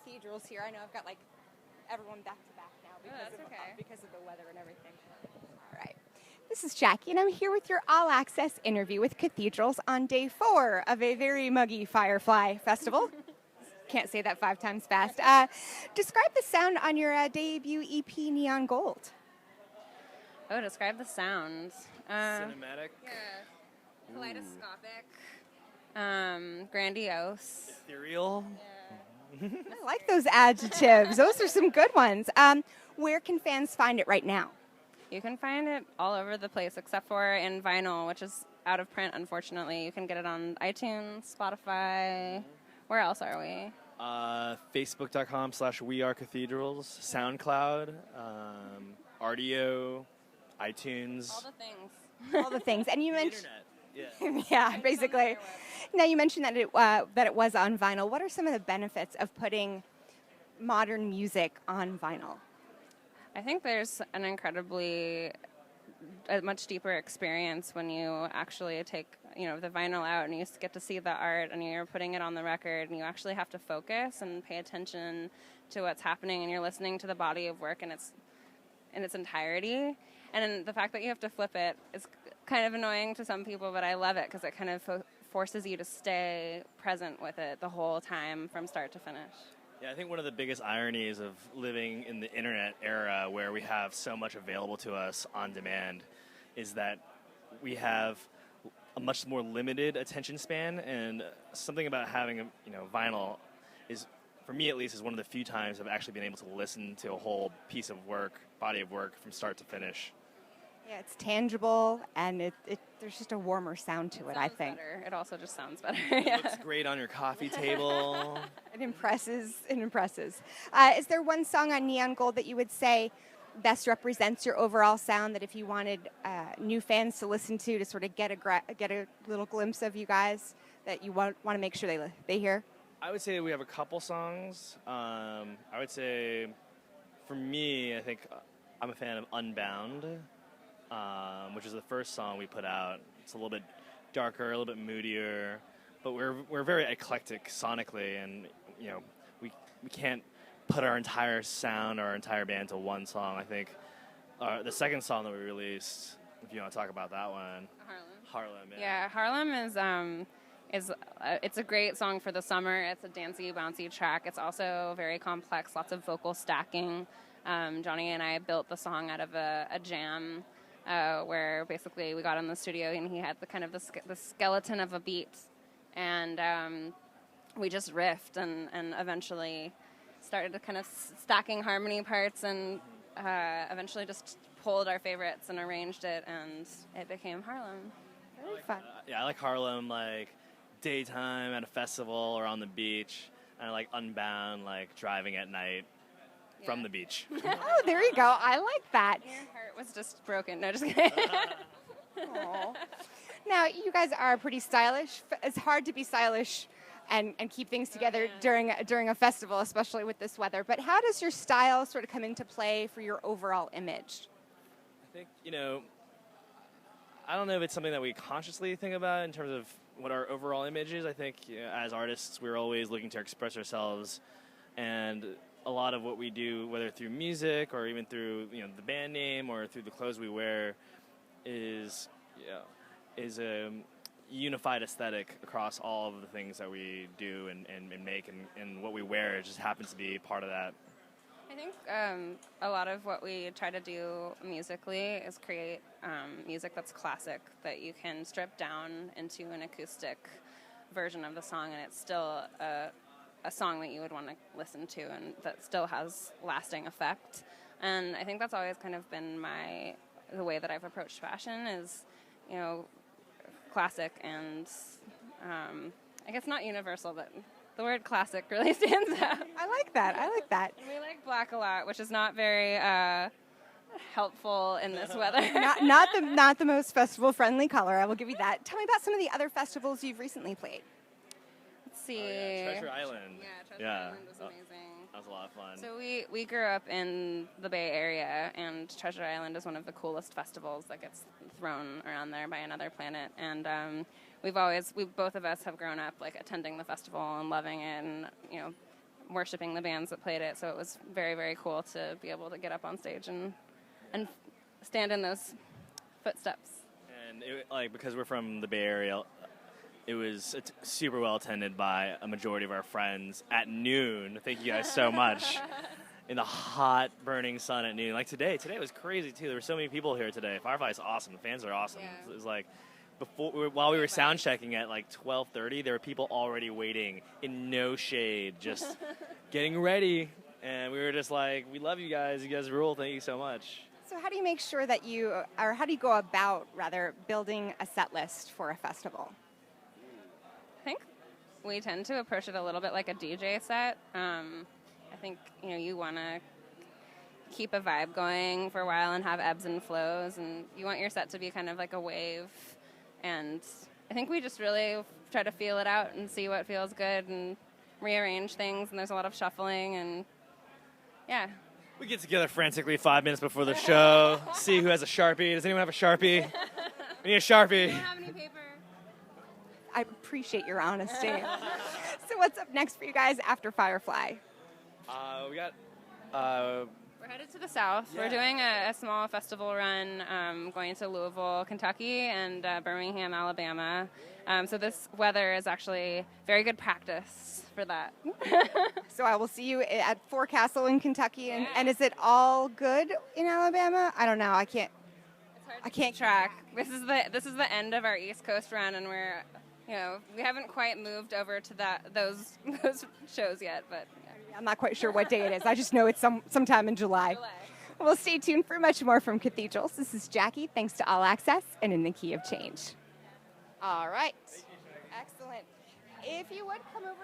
Cathedrals here. I know I've got like everyone back to back now because of the weather and everything. All right. This is Jackie, and I'm here with your all-access interview with Cathedrals on day 4 of a very muggy Firefly Festival. Can't say that 5 times fast. Describe the sound on your debut EP, Neon Gold. Oh, describe the sound. Cinematic. Yeah. Kaleidoscopic. Grandiose. Ethereal. Yeah. I like those adjectives. Those are some good ones. Where can fans find it right now? You can find it all over the place except for in vinyl, which is out of print, unfortunately. You can get it on iTunes, Spotify. Where else are we? Facebook.com/WeAreCathedrals, SoundCloud, RDO, iTunes. All the things. All the things. And you mentioned... Internet. Yeah, basically. Now, you mentioned that it was on vinyl. What are some of the benefits of putting modern music on vinyl? I think there's an a much deeper experience when you actually take, the vinyl out and you get to see the art and you're putting it on the record and you actually have to focus and pay attention to what's happening and you're listening to the body of work in its entirety. And the fact that you have to flip it is kind of annoying to some people, but I love it because it kind of forces you to stay present with it the whole time from start to finish. Yeah, I think one of the biggest ironies of living in the internet era where we have so much available to us on demand is that we have a much more limited attention span, and something about having vinyl is, for me at least, is one of the few times I've actually been able to listen to a whole piece of work, body of work, from start to finish. Yeah, it's tangible, and there's just a warmer sound to it, I think. Better. It also just sounds better. It looks great on your coffee table. It impresses. Is there one song on Neon Gold that you would say best represents your overall sound, that if you wanted new fans to listen to sort of get a little glimpse of you guys, that you want to make sure they hear? I would say we have a couple songs. I would say, for me, I think I'm a fan of Unbound, which is the first song we put out. It's a little bit darker, a little bit moodier, but we're very eclectic sonically, and we can't put our entire sound, our entire band to one song. I think the second song that we released, if you want to talk about that one, Harlem. Yeah, Harlem is it's a great song for the summer. It's a dancey, bouncy track. It's also very complex, lots of vocal stacking. Johnny and I built the song out of a jam. Where basically we got in the studio and he had the skeleton of a beat, and we just riffed and eventually started to kind of stacking harmony parts and eventually just pulled our favorites and arranged it, and it became Harlem. Very fun. I like Harlem, like daytime at a festival or on the beach, and I like Unbound, like driving at night. From the beach. Oh, there you go. I like that. Your heart was just broken. No, just kidding. Now, you guys are pretty stylish. It's hard to be stylish and keep things together during a festival, especially with this weather. But how does your style sort of come into play for your overall image? I think, I don't know if it's something that we consciously think about in terms of what our overall image is. I think as artists, we're always looking to express ourselves, and a lot of what we do, whether through music or even through the band name or through the clothes we wear, is a unified aesthetic across all of the things that we do and make, and what we wear just happens to be part of that. I think a lot of what we try to do musically is create music that's classic, that you can strip down into an acoustic version of the song, and it's still a song that you would want to listen to and that still has lasting effect. And I think that's always kind of been the way that I've approached fashion is, classic and I guess not universal, but the word classic really stands out. I like that. And we like black a lot, which is not very helpful in this weather. not the most festival friendly color, I will give you that. Tell me about some of the other festivals you've recently played. See. Treasure Island. Yeah, Treasure Island was amazing. That was a lot of fun. So we grew up in the Bay Area, and Treasure Island is one of the coolest festivals that gets thrown around there by another planet. And we both of us have grown up like attending the festival and loving it, and worshiping the bands that played it. So it was very, very cool to be able to get up on stage and stand in those footsteps. And because we're from the Bay Area, it was super well attended by a majority of our friends at noon. Thank you guys so much. In the hot, burning sun at noon. Like today was crazy too. There were so many people here today. Firefly's awesome. The fans are awesome. Yeah. It was like while we were sound checking at like 12:30, there were people already waiting in no shade, just getting ready. And we were just like, we love you guys. You guys rule. Thank you so much. So how do you make sure that how do you go about, building a set list for a festival? I think we tend to approach it a little bit like a DJ set. I think, you want to keep a vibe going for a while and have ebbs and flows, and you want your set to be kind of like a wave. And I think we just really try to feel it out and see what feels good and rearrange things, and there's a lot of shuffling, and yeah. We get together frantically 5 minutes before the show, see who has a Sharpie. Does anyone have a Sharpie? We need a Sharpie. We don't have any paper. I appreciate your honesty. So what's up next for you guys after Firefly? We got... We're headed to the south. Yeah. We're doing a small festival run, going to Louisville, Kentucky, and Birmingham, Alabama. So this weather is actually very good practice for that. So I will see you at Forecastle in Kentucky, and is it all good in Alabama? I don't know. I can't track. This is the end of our East Coast run, and we're we haven't quite moved over to those shows yet, but. I'm not quite sure what day it is. I just know it's sometime in July. Well, stay tuned for much more from Cathedrals. This is Jackie. Thanks to All Access and In the Key of Change. All right. Excellent. If you would come over.